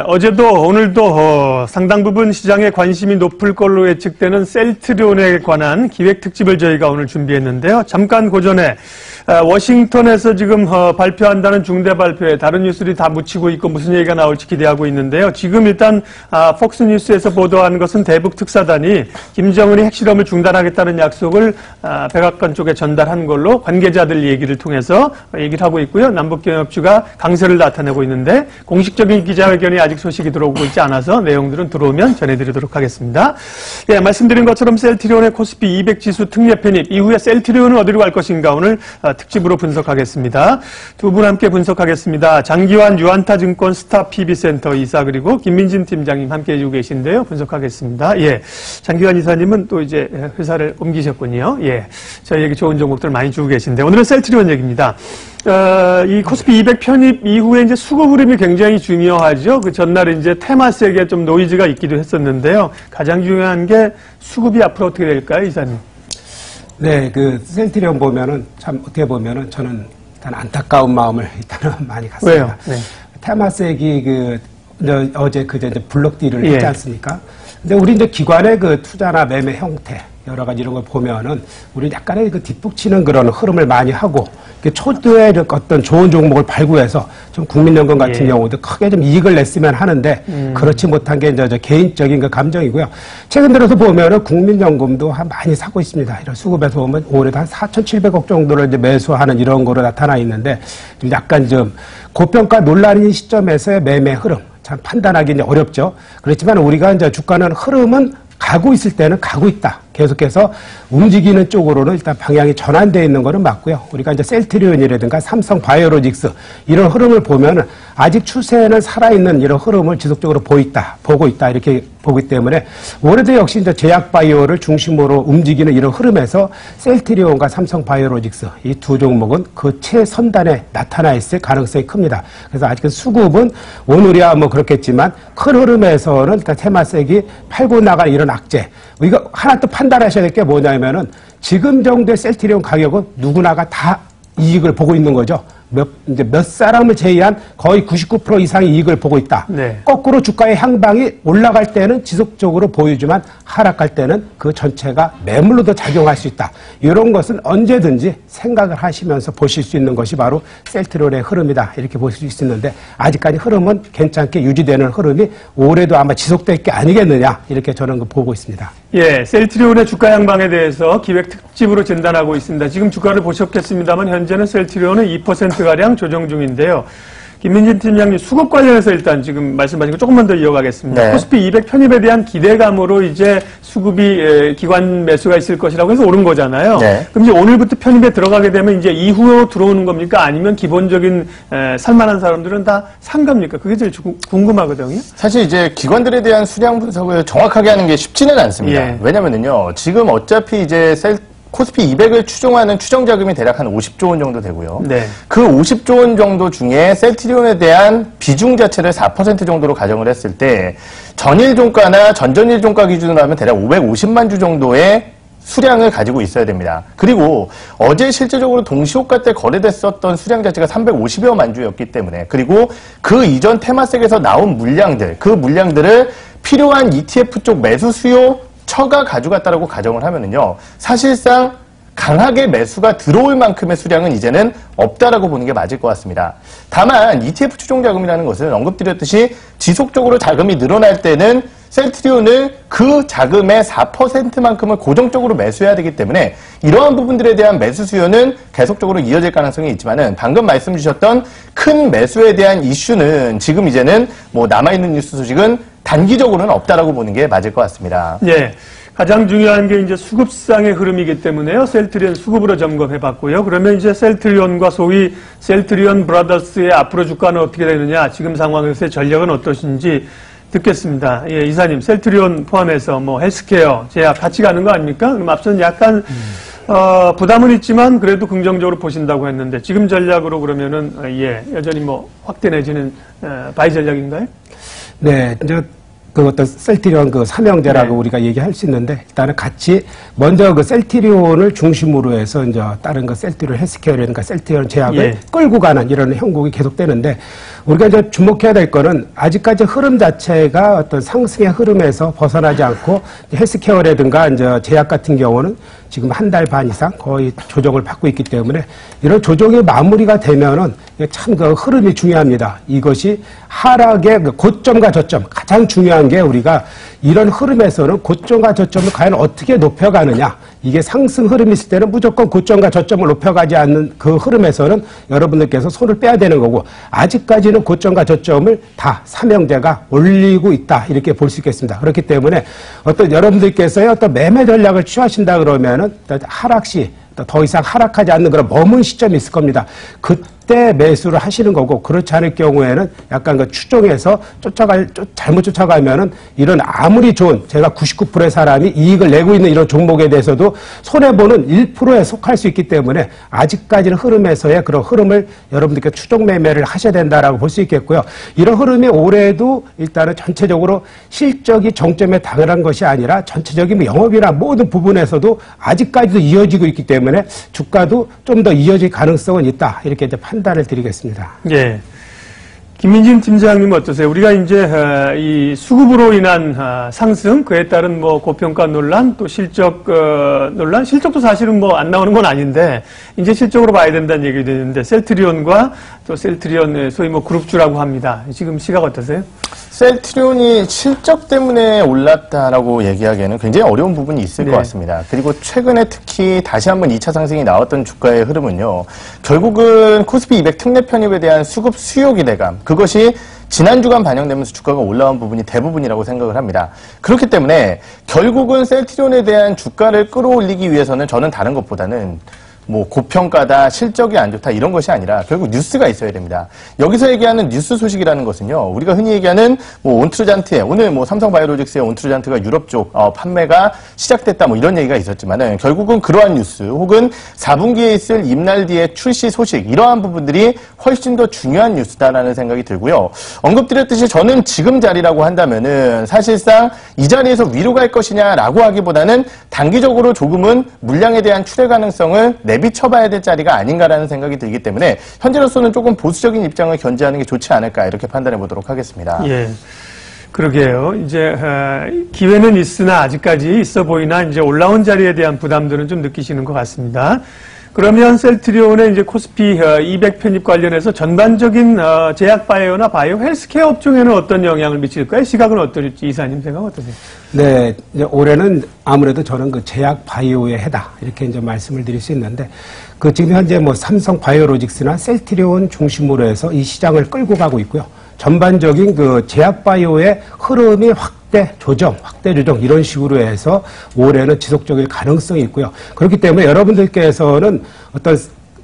어제도 오늘도 상당 부분 시장에 관심이 높을 걸로 예측되는 셀트리온에 관한 기획특집을 저희가 오늘 준비했는데요. 잠깐 그 전에 워싱턴에서 지금 발표한다는 중대 발표에 다른 뉴스들이 다 묻히고 있고 무슨 얘기가 나올지 기대하고 있는데요. 지금 일단 폭스뉴스에서 보도한 것은 대북 특사단이 김정은이 핵실험을 중단하겠다는 약속을 백악관 쪽에 전달한 걸로 관계자들 얘기를 통해서 얘기를 하고 있고요. 남북경협주가 강세를 나타내고 있는데 공식적인 기자회견이 아직 소식이 들어오고 있지 않아서 내용들은 들어오면 전해드리도록 하겠습니다. 말씀드린 것처럼 셀트리온의 코스피 200 지수 특례 편입 이후에 셀트리온은 어디로 갈 것인가 오늘 특집으로 분석하겠습니다. 두 분 함께 분석하겠습니다. 장기환 유안타증권 스타 PB센터 이사 그리고 김민진 팀장님 함께 해주고 계신데요. 분석하겠습니다. 장기환 이사님은 또 이제 회사를 옮기셨군요. 저희에게 좋은 정보들 많이 주고 계신데 오늘은 셀트리온 얘기입니다. 이 코스피 200 편입 이후에 이제 수급 흐름이 굉장히 중요하죠. 그 전날 이제 테마스에게 좀 노이즈가 있기도 했었는데요. 가장 중요한 게 수급이 앞으로 어떻게 될까요, 이사님? 네, 그 셀트리온 보면은 참 어떻게 보면은 저는 일단 안타까운 마음을 일단은 많이 갖습니다. 왜요? 네. 테마스액이 어제 이제 블록 딜을 했지 않습니까? 근데 우리 이제 기관의 그 투자나 매매 형태 여러 가지 이런 걸 보면은 우리 약간의 그 뒷북치는 그런 흐름을 많이 하고 초도의 어떤 좋은 종목을 발굴해서 좀 국민연금 같은 경우도 크게 좀 이익을 냈으면 하는데 그렇지 못한 게 이제 개인적인 그 감정이고요. 최근 들어서 보면은 국민연금도 많이 사고 있습니다. 이런 수급에서 보면 올해도 한 4,700억 정도를 이제 매수하는 이런 거로 나타나 있는데 좀 약간 좀 고평가 논란인 시점에서의 매매 흐름 참 판단하기는 어렵죠. 그렇지만 우리가 이제 주가는 흐름은 가고 있을 때는 가고 있다. 계속해서 움직이는 쪽으로는 일단 방향이 전환되어 있는 것은 맞고요. 우리가 이제 셀트리온이라든가 삼성 바이오로직스 이런 흐름을 보면은 아직 추세는 살아있는 이런 흐름을 지속적으로 보고 있다. 이렇게 보기 때문에 올해도 역시 이제 제약 바이오를 중심으로 움직이는 이런 흐름에서 셀트리온과 삼성 바이오로직스 이 두 종목은 그 최선단에 나타나 있을 가능성이 큽니다. 그래서 아직은 수급은 오늘이야 뭐 그렇겠지만 큰 흐름에서는 일단 테마색이 팔고 나가는 이런 악재. 이거 하나 또 판단하셔야 될 게 뭐냐면은 지금 정도의 셀트리온 가격은 누구나가 다 이익을 보고 있는 거죠. 몇 사람을 제외한 거의 99% 이상의 이익을 보고 있다. 네. 거꾸로 주가의 향방이 올라갈 때는 지속적으로 보이지만 하락할 때는 그 전체가 매물로도 작용할 수 있다. 이런 것은 언제든지 생각을 하시면서 보실 수 있는 것이 바로 셀트리온의 흐름이다. 이렇게 보실 수 있는데 아직까지 흐름은 괜찮게 유지되는 흐름이 올해도 아마 지속될 게 아니겠느냐. 이렇게 저는 보고 있습니다. 셀트리온의 주가 향방에 대해서 기획 특집으로 진단하고 있습니다. 지금 주가를 보셨겠습니다만 현재는 셀트리온은 2%가량 조정 중인데요. 김민진 팀장님 수급 관련해서 일단 지금 말씀하신 거 조금만 더 이어가겠습니다. 네. 코스피 200 편입에 대한 기대감으로 이제 수급이 기관 매수가 있을 것이라고 해서 오른 거잖아요. 네. 그럼 이제 오늘부터 편입에 들어가게 되면 이제 이후로 들어오는 겁니까? 아니면 기본적인 살만한 사람들은 다 산 겁니까? 그게 제일 궁금하거든요. 사실 이제 기관들에 대한 수량 분석을 정확하게 하는 게 쉽지는 않습니다. 왜냐면은요, 지금 어차피 이제 코스피 200을 추종하는 추정 자금이 대략 한 50조 원 정도 되고요. 네. 그 50조 원 정도 중에 셀트리온에 대한 비중 자체를 4% 정도로 가정을 했을 때 전일 종가나 전전일 종가 기준으로 하면 대략 550만 주 정도의 수량을 가지고 있어야 됩니다. 그리고 어제 실제적으로 동시호가 때 거래됐었던 수량 자체가 350여만 주였기 때문에 그리고 그 이전 테마색에서 나온 물량들, 그 물량들을 필요한 ETF 쪽 매수 수요 처가 가져갔다라고 가정을 하면은요, 사실상 강하게 매수가 들어올 만큼의 수량은 이제는 없다라고 보는 게 맞을 것 같습니다. 다만 ETF 추종 자금이라는 것은 언급드렸듯이 지속적으로 자금이 늘어날 때는 셀트리온을 그 자금의 4%만큼을 고정적으로 매수해야 되기 때문에 이러한 부분들에 대한 매수 수요는 계속적으로 이어질 가능성이 있지만은 방금 말씀 주셨던 큰 매수에 대한 이슈는 지금 이제는 뭐 남아있는 뉴스 소식은 단기적으로는 없다라고 보는 게 맞을 것 같습니다. 가장 중요한 게 이제 수급상의 흐름이기 때문에요. 셀트리온 수급으로 점검해 봤고요. 그러면 이제 셀트리온과 소위 셀트리온 브라더스의 앞으로 주가는 어떻게 되느냐, 지금 상황에서의 전략은 어떠신지 듣겠습니다. 이사님, 셀트리온 포함해서 뭐 헬스케어, 제약 같이 가는 거 아닙니까? 그럼 앞서는 약간 부담은 있지만 그래도 긍정적으로 보신다고 했는데 지금 전략으로 그러면은 여전히 뭐 확대 내지는 바이 전략인가요? 네, 이제 그 어떤 셀트리온 그 삼형제라고 네. 우리가 얘기할 수 있는데 일단은 같이 먼저 그 셀트리온을 중심으로 해서 이제 다른 그 셀트리온 헬스케어라든가 셀트리온 제약을 예. 끌고 가는 이런 형국이 계속되는데 우리가 이제 주목해야 될 거는 아직까지 흐름 자체가 어떤 상승의 흐름에서 벗어나지 않고 헬스케어라든가 이제 제약 같은 경우는 지금 한 달 반 이상 거의 조정을 받고 있기 때문에 이런 조정이 마무리가 되면은 참 그 흐름이 중요합니다. 이것이 하락의 그 고점과 저점 가장 중요한 게 우리가 이런 흐름에서는 고점과 저점을 과연 어떻게 높여가느냐. 이게 상승 흐름이 있을 때는 무조건 고점과 저점을 높여가지 않는 그 흐름에서는 여러분들께서 손을 빼야 되는 거고 아직까지는 고점과 저점을 다 삼형제가 올리고 있다 이렇게 볼 수 있겠습니다. 그렇기 때문에 어떤 여러분들께서의 어떤 매매 전략을 취하신다 그러면은 하락 시 더 이상 하락하지 않는 그런 머문 시점이 있을 겁니다. 그때 매수를 하시는 거고 그렇지 않을 경우에는 약간 그 추종해서 잘못 쫓아가면은 이런 아무리 좋은 제가 99%의 사람이 이익을 내고 있는 이런 종목에 대해서도 손해보는 1%에 속할 수 있기 때문에 아직까지는 흐름에서의 그런 흐름을 여러분들께 추종 매매를 하셔야 된다라고 볼 수 있겠고요. 이런 흐름이 올해도 일단은 전체적으로 실적이 정점에 당연한 것이 아니라 전체적인 영업이나 모든 부분에서도 아직까지도 이어지고 있기 때문에 주가도 좀 더 이어질 가능성은 있다. 이렇게 이제 판단을 드리겠습니다. 예. 김민진 팀장님 어떠세요? 우리가 이제 이 수급으로 인한 상승, 그에 따른 뭐 고평가 논란, 또 실적 논란, 실적도 사실은 뭐 안 나오는 건 아닌데 이제 실적으로 봐야 된다는 얘기가 되는데 셀트리온과 또 셀트리온 소위 뭐 그룹주라고 합니다. 지금 시각 어떠세요? 셀트리온이 실적 때문에 올랐다라고 얘기하기에는 굉장히 어려운 부분이 있을 네. 것 같습니다. 그리고 최근에 특히 다시 한번 2차 상승이 나왔던 주가의 흐름은요. 결국은 코스피 200 특례 편입에 대한 수급 수요 기대감, 그것이 지난 주간 반영되면서 주가가 올라온 부분이 대부분이라고 생각을 합니다. 그렇기 때문에 결국은 셀트리온에 대한 주가를 끌어올리기 위해서는 저는 다른 것보다는 뭐 고평가다, 실적이 안 좋다 이런 것이 아니라 결국 뉴스가 있어야 됩니다. 여기서 얘기하는 뉴스 소식이라는 것은요. 우리가 흔히 얘기하는 뭐 온트루잔트의 오늘 뭐 삼성바이오로직스의 온트루잔트가 유럽 쪽 판매가 시작됐다 뭐 이런 얘기가 있었지만은 결국은 그러한 뉴스 혹은 4분기에 있을 임날디의 출시 소식 이러한 부분들이 훨씬 더 중요한 뉴스다라는 생각이 들고요. 언급드렸듯이 저는 지금 자리라고 한다면은 사실상 이 자리에서 위로 갈 것이냐라고 하기보다는 단기적으로 조금은 물량에 대한 출회 가능성을 내비쳐봐야 될 자리가 아닌가라는 생각이 들기 때문에 현재로서는 조금 보수적인 입장을 견지하는 게 좋지 않을까 이렇게 판단해 보도록 하겠습니다. 예. 그러게요. 이제 기회는 있으나 아직까지 있어 보이나 이제 올라온 자리에 대한 부담들은 좀 느끼시는 것 같습니다. 그러면 셀트리온의 이제 코스피 200 편입 관련해서 전반적인 제약 바이오나 바이오 헬스케어 업종에는 어떤 영향을 미칠까요? 시각은 어떨지 이사님 생각 어떠세요? 네, 이제 올해는 아무래도 저는 그 제약 바이오에 해다 이렇게 이제 말씀을 드릴 수 있는데 그 지금 현재 뭐 삼성 바이오로직스나 셀트리온 중심으로 해서 이 시장을 끌고 가고 있고요. 전반적인 그 제약 바이오의 흐름이 확대 조정 이런 식으로 해서 올해는 지속적일 가능성이 있고요. 그렇기 때문에 여러분들께서는 어떤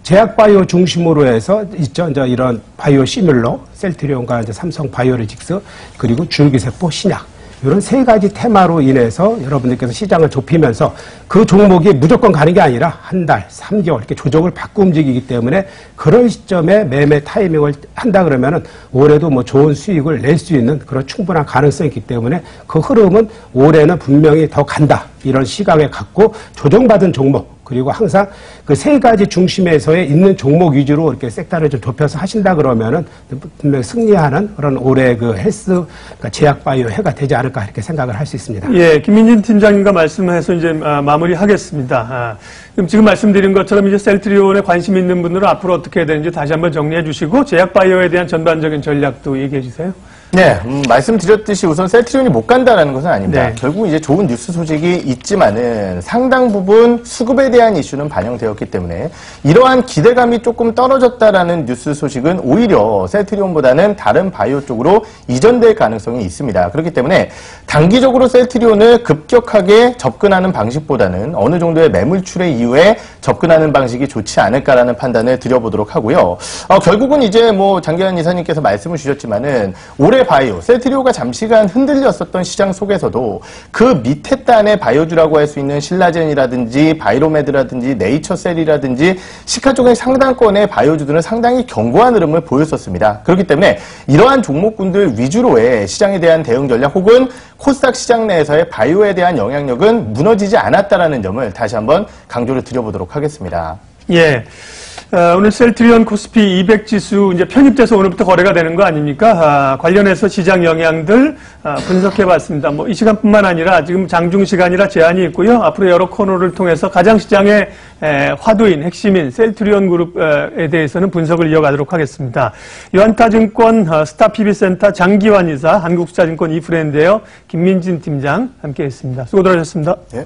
제약 바이오 중심으로 해서 있죠. 이제 이런 바이오 시뮬러, 셀트리온과 이제 삼성 바이오로직스 그리고 줄기세포 신약. 이런 세 가지 테마로 인해서 여러분들께서 시장을 좁히면서 그 종목이 무조건 가는 게 아니라 한 달, 3개월 이렇게 조정을 받고 움직이기 때문에 그런 시점에 매매 타이밍을 한다 그러면은 올해도 뭐 좋은 수익을 낼 수 있는 그런 충분한 가능성이 있기 때문에 그 흐름은 올해는 분명히 더 간다. 이런 시각을 갖고 조정받은 종목 그리고 항상 그 세 가지 중심에서의 있는 종목 위주로 이렇게 섹터를 좀 좁혀서 하신다 그러면은 분명히 승리하는 그런 올해 그 헬스 그러니까 제약 바이오 해가 되지 않을까 이렇게 생각을 할 수 있습니다. 예, 김민진 팀장님과 말씀해서 이제 마무리하겠습니다. 그럼 지금 말씀드린 것처럼 이제 셀트리온에 관심 있는 분들은 앞으로 어떻게 해야 되는지 다시 한번 정리해 주시고 제약 바이오에 대한 전반적인 전략도 얘기해 주세요. 네, 말씀드렸듯이 우선 셀트리온이 못 간다라는 것은 아닙니다. 네. 결국 이제 좋은 뉴스 소식이 있지만은 상당 부분 수급에 대한 이슈는 반영되었기 때문에 이러한 기대감이 조금 떨어졌다라는 뉴스 소식은 오히려 셀트리온보다는 다른 바이오 쪽으로 이전될 가능성이 있습니다. 그렇기 때문에 단기적으로 셀트리온을 급격하게 접근하는 방식보다는 어느 정도의 매물출의 이후에 접근하는 방식이 좋지 않을까라는 판단을 드려보도록 하고요. 결국은 이제 뭐 장기환 이사님께서 말씀을 주셨지만은 올해 바이오, 셀트리온가 잠시간 흔들렸었던 시장 속에서도 그 밑에 단의 바이오주라고 할 수 있는 신라젠이라든지 바이로메드라든지 네이처셀이라든지 시가총액 상당권의 바이오주들은 상당히 견고한 흐름을 보였었습니다. 그렇기 때문에 이러한 종목군들 위주로의 시장에 대한 대응 전략 혹은 코스닥 시장 내에서의 바이오에 대한 영향력은 무너지지 않았다라는 점을 다시 한번 강조를 드려보도록 하겠습니다. 예. 오늘 셀트리온 코스피 200 지수 이제 편입돼서 오늘부터 거래가 되는 거 아닙니까? 관련해서 시장 영향들 분석해 봤습니다. 뭐 이 시간뿐만 아니라 지금 장중 시간이라 제한이 있고요. 앞으로 여러 코너를 통해서 가장 시장의 화두인 핵심인 셀트리온 그룹에 대해서는 분석을 이어가도록 하겠습니다. 유한타증권 스타PB센터 장기환 이사, 한국투자증권 이프랜드예요. 김민진 팀장 함께했습니다. 수고들 하셨습니다. 네.